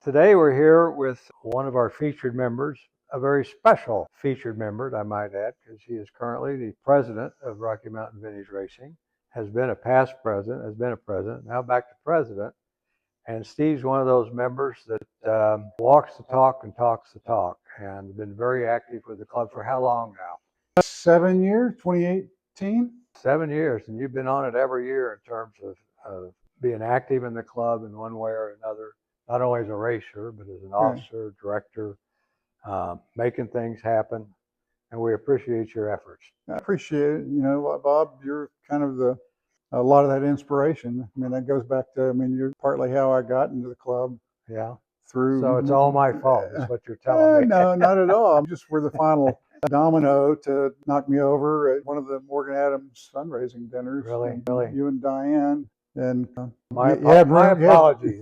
Today we're here with one of our featured members, a very special featured member, I might add, because he is currently the president of Rocky Mountain Vintage Racing, has been a past president, has been a president, now back to president. And Steve's one of those members that walks the talk and talks the talk, and been very active with the club for how long now? 7 years, 2018. 7 years, and you've been on it every year in terms of being active in the club in one way or another, not only as a racer, but as an officer, director, making things happen. And we appreciate your efforts. I appreciate it. You know, Bob, you're kind of a lot of that inspiration. I mean, that goes back to, you're partly how I got into the club. Yeah. Through. So it's all my fault, is what you're telling me. No, not at all. I'm just were the final domino to knock me over at one of the Morgan Adams fundraising dinners. Really? You and Diane. And my apologies.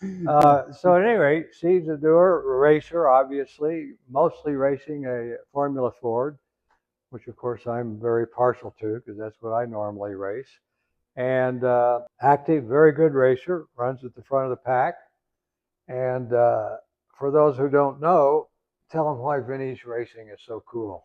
So at any rate, Steve's a doer, a racer, obviously, mostly racing a Formula Ford, which of course I'm very partial to because that's what I normally race. And active, very good racer, runs at the front of the pack. And for those who don't know, tell them why vintage racing is so cool.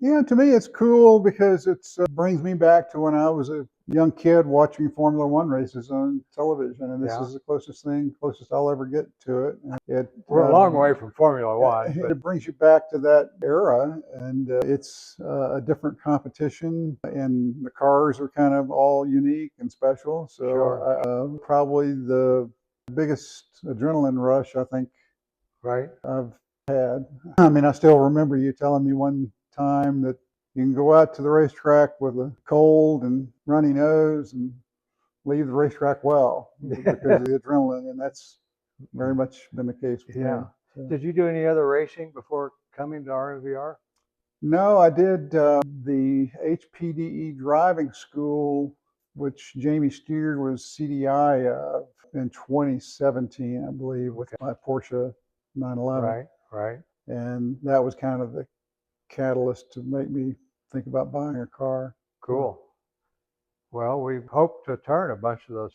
Yeah, to me it's cool because it brings me back to when I was a young kid watching Formula One races on television, and this is the closest I'll ever get to it. We're a long way from Formula One. But it brings you back to that era, and it's a different competition, and the cars are kind of all unique and special. So probably the biggest adrenaline rush I think I've had. I mean, I still remember you telling me one time that you can go out to the racetrack with a cold and runny nose and leave the racetrack well because of the adrenaline, and that's very much been the case with me. So. Did you do any other racing before coming to RMVR? No, I did the HPDE driving school, which Jamie Steer was CDI of in 2017, I believe, with my Porsche 911. Right. And that was kind of the catalyst to make me think about buying a car. Cool. Well, we hope to turn a bunch of those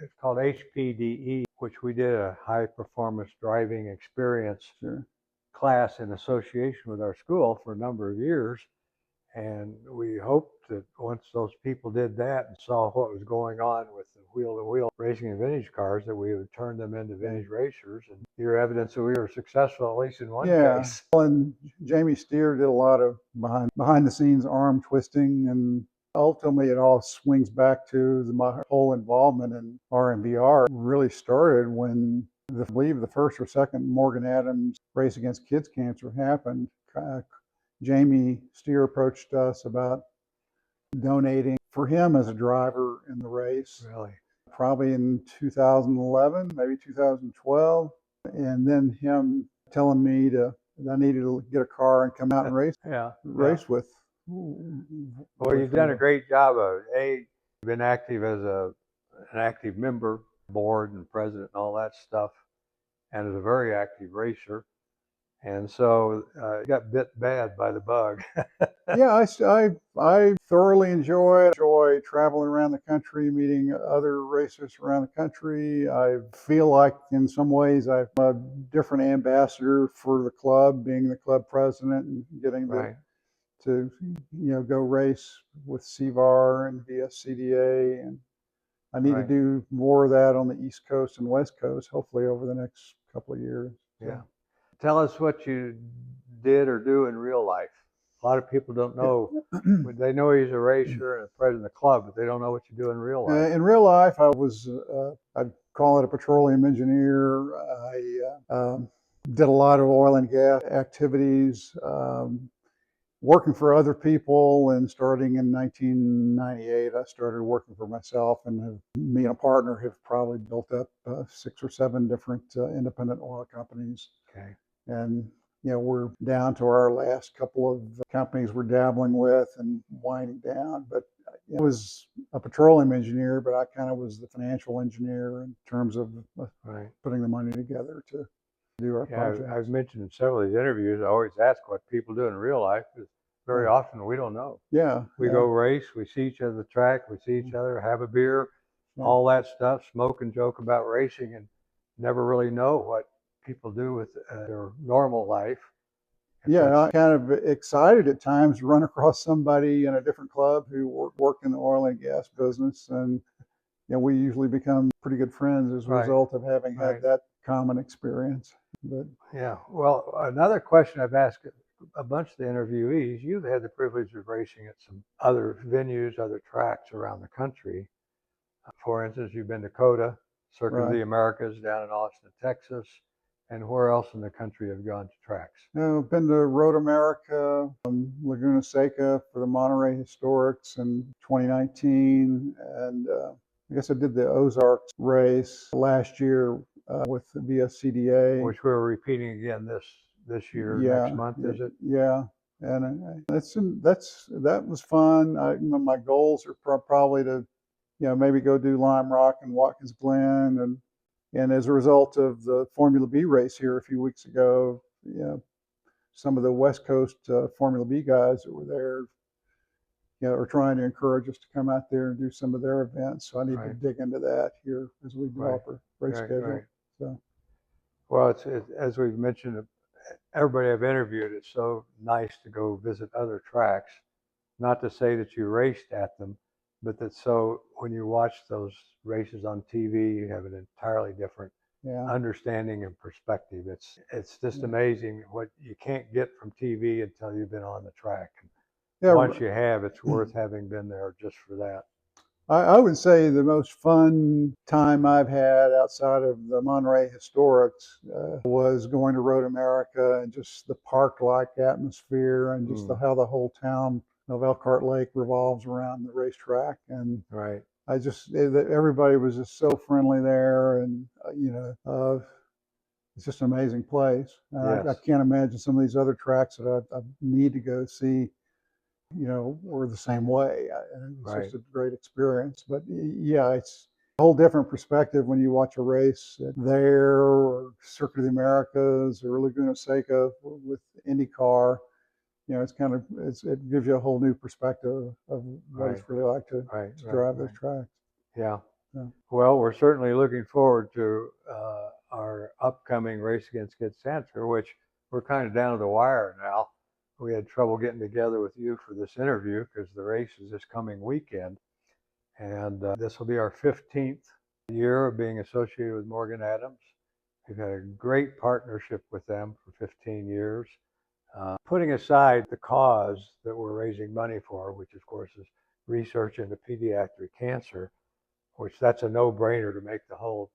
it's called HPDE, which we did a high performance driving experience class in association with our school for a number of years. And we hoped that once those people did that and saw what was going on with the wheel-to-wheel racing in vintage cars, that we would turn them into vintage racers. And you're evidence that we were successful, at least in one case. And Jamie Steer did a lot of behind the scenes arm twisting, and ultimately it all swings back to my whole involvement in RMVR. Really started when I believe the first or second Morgan Adams race against kids cancer happened. Jamie Steer approached us about donating for him as a driver in the race. Really? Probably in 2011, maybe 2012. And then him telling me that I needed to get a car and come out and race with. Well, you've done a great job of been active as an active member, board and president and all that stuff, and as a very active racer. And so you got bit bad by the bug. I thoroughly enjoy traveling around the country, meeting other racers around the country. I feel like in some ways I'm a different ambassador for the club, being the club president and getting to go race with CVAR and VSCDA. And I need to do more of that on the East Coast and West Coast, hopefully over the next couple of years. Yeah. Tell us what you did or do in real life. A lot of people don't know. They know he's a racer and a president of the club, but they don't know what you do in real life. In real life, I was, I'd call it a petroleum engineer. I did a lot of oil and gas activities, working for other people. And starting in 1998, I started working for myself, and me and a partner have probably built up 6 or 7 different independent oil companies. Okay. And we're down to our last couple of companies we're dabbling with and winding down. But I was a petroleum engineer, but I kind of was the financial engineer in terms of putting the money together to do our projects. I've mentioned in several of these interviews, I always ask what people do in real life, because very often we don't know. We go race, we see each other at the track, we see each other, have a beer, all that stuff, smoke and joke about racing. And never really know what people do with their normal life. Yeah, I'm kind of excited at times to run across somebody in a different club who work in the oil and gas business, and we usually become pretty good friends as a result of having had that common experience. But yeah, well, another question I've asked a bunch of the interviewees, you've had the privilege of racing at some other venues, other tracks around the country. For instance, you've been to COTA, Circuit of the Americas down in Austin, Texas. And where else in the country have you gone to tracks? I've been to Road America, Laguna Seca for the Monterey Historics in 2019, and I guess I did the Ozarks race last year with via CDA, which we're repeating again this year, next month, is it? Yeah, and that was fun. My goals are probably to maybe go do Lime Rock and Watkins Glen, and as a result of the Formula B race here a few weeks ago, some of the West Coast Formula B guys that were there, are trying to encourage us to come out there and do some of their events. So I need to dig into that here as we develop our race schedule. So, well, it's as we've mentioned, everybody I've interviewed, it's so nice to go visit other tracks. Not to say that you raced at them, but that so when you watch those races on TV, you have an entirely different understanding and perspective. It's just amazing what you can't get from TV until you've been on the track. Once you have, it's worth having been there just for that. I would say the most fun time I've had outside of the Monterey Historics was going to Road America and just the park-like atmosphere and just how the whole town of Elkhart Lake revolves around the racetrack. And everybody was just so friendly there, and it's just an amazing place. I can't imagine some of these other tracks that I need to go see, were the same way. It's just a great experience. But yeah, it's a whole different perspective when you watch a race there, or Circuit of the Americas, or Laguna Seca with IndyCar. It gives you a whole new perspective of what it's really like to drive those tracks. Yeah. Well, we're certainly looking forward to our upcoming Race Against Kids Cancer, which we're kind of down to the wire now. We had trouble getting together with you for this interview because the race is this coming weekend. And this will be our 15th year of being associated with Morgan Adams. We've had a great partnership with them for 15 years. Putting aside the cause that we're raising money for, which of course is research into pediatric cancer, which that's a no-brainer to make the whole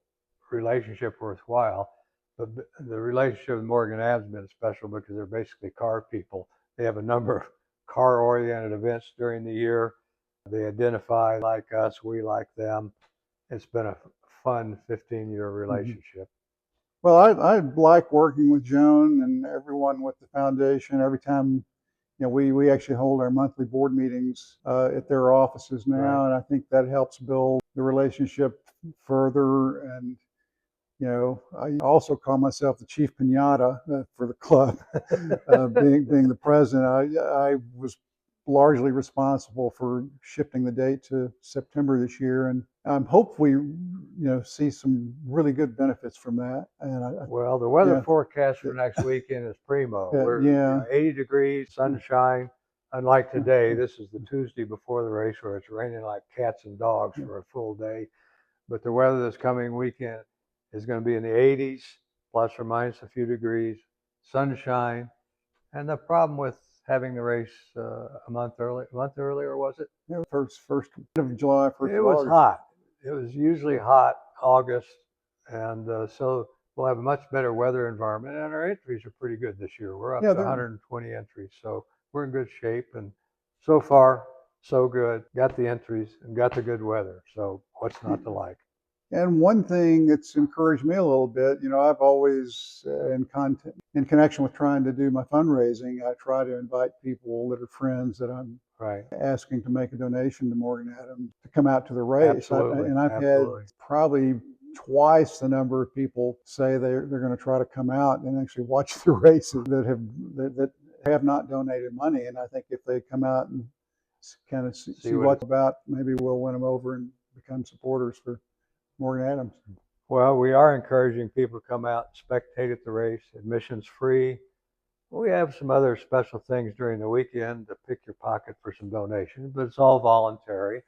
relationship worthwhile. But the relationship with Morgan Adams has been special because they're basically car people. They have a number of car-oriented events during the year. They identify like us, we like them. It's been a fun 15-year relationship. Well, I like working with Joan and everyone with the foundation. Every time, we actually hold our monthly board meetings at their offices now, and I think that helps build the relationship further. And I also call myself the chief piñata for the club. Being the president, I was largely responsible for shifting the date to September this year, and I'm hopefully see some really good benefits from that. And the weather forecast for next weekend is primo. We're 80 degrees, sunshine. Unlike today, this is the Tuesday before the race where it's raining like cats and dogs for a full day. But the weather this coming weekend is going to be in the 80s, plus or minus a few degrees, sunshine. And the problem with having the race a month earlier, was it? Yeah, first of July, first it of was August. Hot. It was usually hot August, and so we'll have a much better weather environment. And our entries are pretty good this year. We're up to 120 entries, so we're in good shape. And so far, so good. Got the entries and got the good weather. So what's not to like? And one thing that's encouraged me a little bit, I've always, in connection with trying to do my fundraising, I try to invite people that are friends that I'm asking to make a donation to Morgan Adams to come out to the race. I've had probably twice the number of people say they're going to try to come out and actually watch the races that have not donated money. And I think if they come out and kind of see what's about, maybe we'll win them over and become supporters for Morgan Adams. Well, we are encouraging people to come out and spectate at the race, admissions free. We have some other special things during the weekend to pick your pocket for some donations, but it's all voluntary.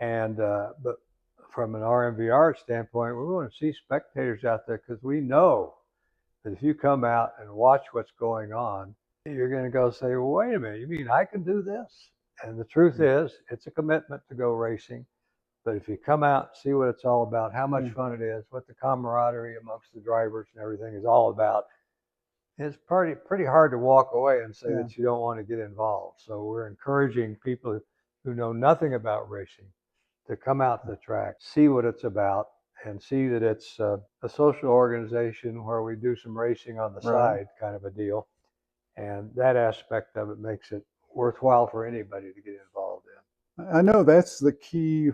And but from an RMVR standpoint, we want to see spectators out there because we know that if you come out and watch what's going on, you're going to go say, well, wait a minute, you mean I can do this? And the truth is, it's a commitment to go racing. But if you come out and see what it's all about, how much fun it is, what the camaraderie amongst the drivers and everything is all about, it's pretty hard to walk away and say that you don't want to get involved. So we're encouraging people who know nothing about racing to come out to the track, see what it's about, and see that it's a social organization where we do some racing on the side, kind of a deal. And that aspect of it makes it worthwhile for anybody to get involved in. I know that's the key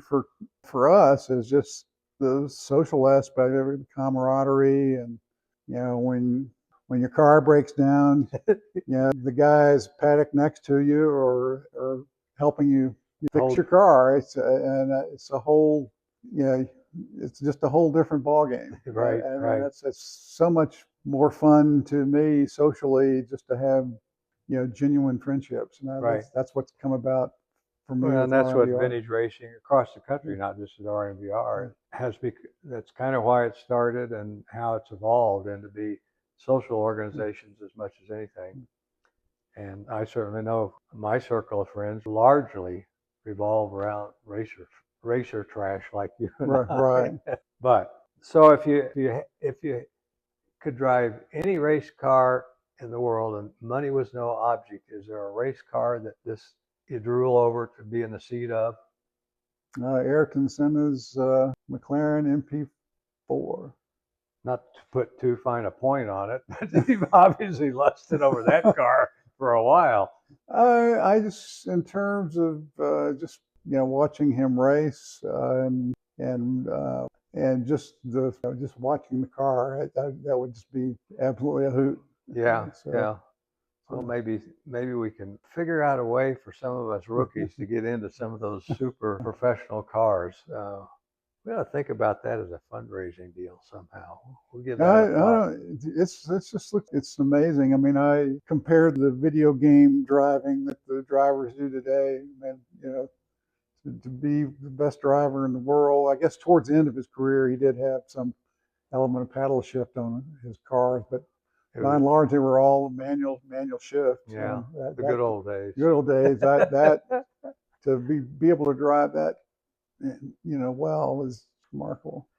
for us, is just the social aspect of it, camaraderie, and when your car breaks down, the guys paddock next to you or helping you fix your car. It's a whole it's just a whole different ballgame. Right, and right. That's so much more fun to me socially, just to have genuine friendships. And that's what's come about for me. Well, and that's RMVR. what vintage racing across the country, not just at RMVR, that's kind of why it started and how it's evolved into be social organizations as much as anything. And I certainly know my circle of friends largely revolve around racer trash like you and I. Right. But so if you could drive any race car in the world and money was no object, is there a race car that you drool over to be in the seat of? Ayrton Senna's McLaren MP4. Not to put too fine a point on it, but you've obviously lusted over that car for a while. I just, in terms of just watching him race, and just just watching the car, that would just be absolutely a hoot. Yeah, yeah. Well, maybe we can figure out a way for some of us rookies to get into some of those super professional cars. We ought to think about that as a fundraising deal somehow. We'll give that a thought. It's amazing. I mean, I compared the video game driving that the drivers do today, and to be the best driver in the world. I guess towards the end of his career, he did have some element of paddle shift on his cars, but by and large, they were all manual shift. Yeah, the good old days. Good old days. That to be able to drive that, well, is remarkable.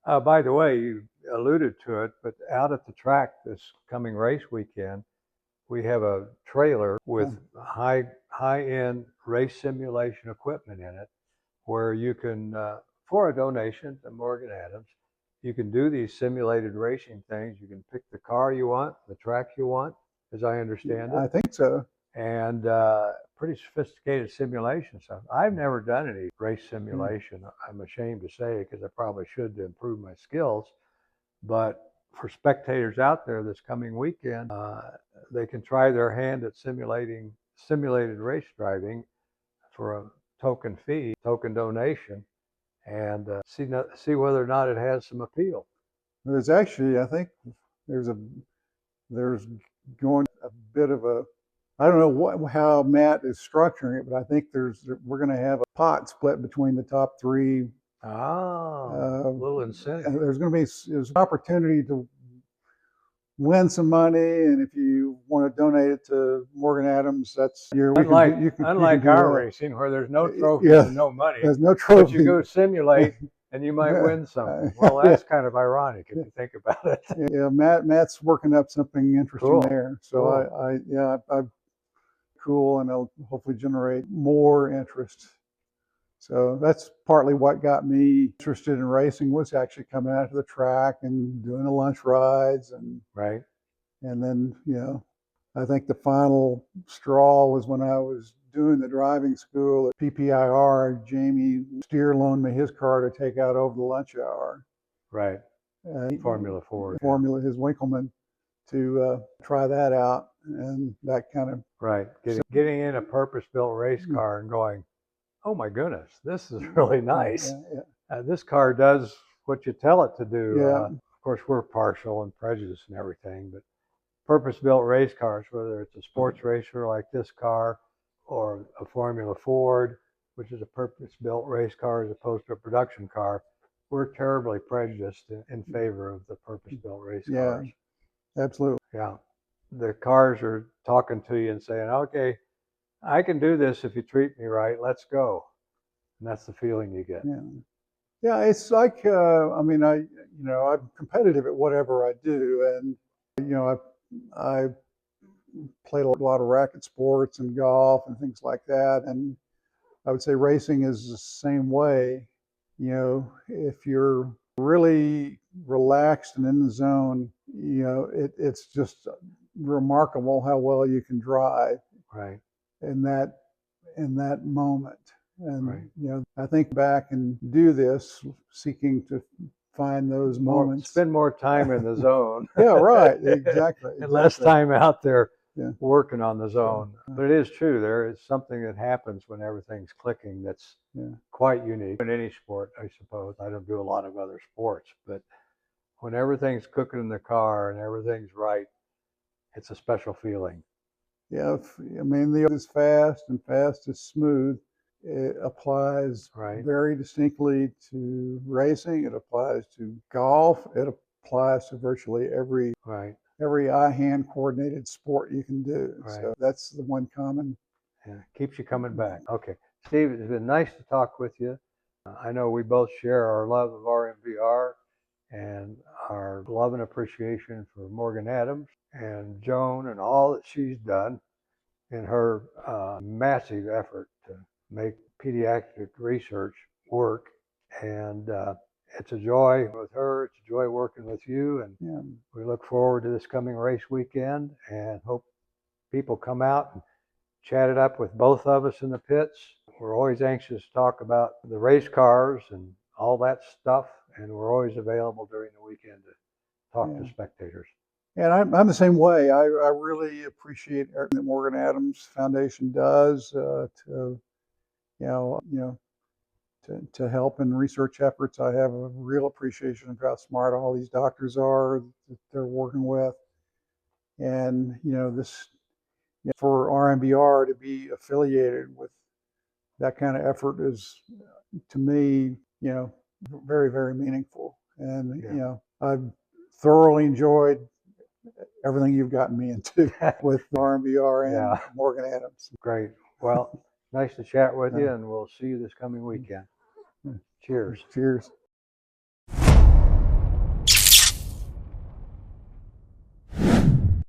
By the way, you alluded to it, but out at the track this coming race weekend, we have a trailer with high-end race simulation equipment in it, where you can, for a donation to Morgan Adams, you can do these simulated racing things. You can pick the car you want, the track you want, as I understand it. I think so. And pretty sophisticated simulation stuff. I've never done any race simulation. I'm ashamed to say it because I probably should to improve my skills. But for spectators out there this coming weekend, they can try their hand at simulated race driving for a token donation, and see whether or not it has some appeal. There's actually, I think there's going a bit of a, I don't know how Matt is structuring it, but I think we're going to have a pot split between the top three. A little incentive. There's an opportunity to win some money, and if you want to donate it to Morgan Adams, that's unlike our racing where there's no trophies and no money. There's no trophy. But you go simulate and you might win something. Well, that's kind of ironic if you think about it. Yeah, Matt's working up something interesting there. So cool. I'm cool, and it'll hopefully generate more interest. So that's partly what got me interested in racing, was actually coming out to the track and doing the lunch rides, and then I think the final straw was when I was doing the driving school at PPIR. Jamie Steer loaned me his car to take out over the lunch hour. Right. Formula Ford. His Winkleman, to try that out, and that kind of getting in a purpose-built race car and going, oh my goodness, this is really nice. This car does what you tell it to do. Yeah. Of course, we're partial and prejudiced and everything, but purpose-built race cars, whether it's a sports racer like this car or a Formula Ford, which is a purpose-built race car as opposed to a production car, we're terribly prejudiced in favor of the purpose-built race cars. Absolutely. Yeah. The cars are talking to you and saying, okay, I can do this if you treat me right. Let's go. And that's the feeling you get. Yeah. Yeah, it's like I mean, I'm competitive at whatever I do, and I played a lot of racket sports and golf and things like that, and I would say racing is the same way. If you're really relaxed and in the zone, it's just remarkable how well you can drive Right. in that moment. And Right. I think back and do this, seeking to find those moments. Spend more time in the zone. Yeah, right. Exactly. And less time out there Yeah. working on the zone. But it is true. There is something that happens when everything's clicking that's quite unique in any sport, I suppose. I don't do a lot of other sports, but when everything's cooking in the car and everything's right, it's a special feeling. Yeah, I mean, the is fast and fast is smooth. It applies very distinctly to racing. It applies to golf. It applies to virtually every eye-hand coordinated sport you can do. So that's the one common. Yeah, keeps you coming back. Okay, Steve, it's been nice to talk with you. I know we both share our love of RMVR and our love and appreciation for Morgan Adams and Joan and all that she's done in her massive effort to make pediatric research work. And it's a joy with her. It's a joy working with you. And we look forward to this coming race weekend and hope people come out and chat it up with both of us in the pits. We're always anxious to talk about the race cars and all that stuff. And we're always available during the weekend to talk to spectators. And I'm the same way. I really appreciate everything that Morgan Adams Foundation does to help in research efforts. I have a real appreciation of how smart all these doctors are that they're working with, and this for RMVR to be affiliated with that kind of effort is, to me, very, very meaningful. And I've thoroughly enjoyed everything you've gotten me into with RMVR and Morgan Adams. Great. Well, nice to chat with you, and we'll see you this coming weekend. Cheers. Cheers.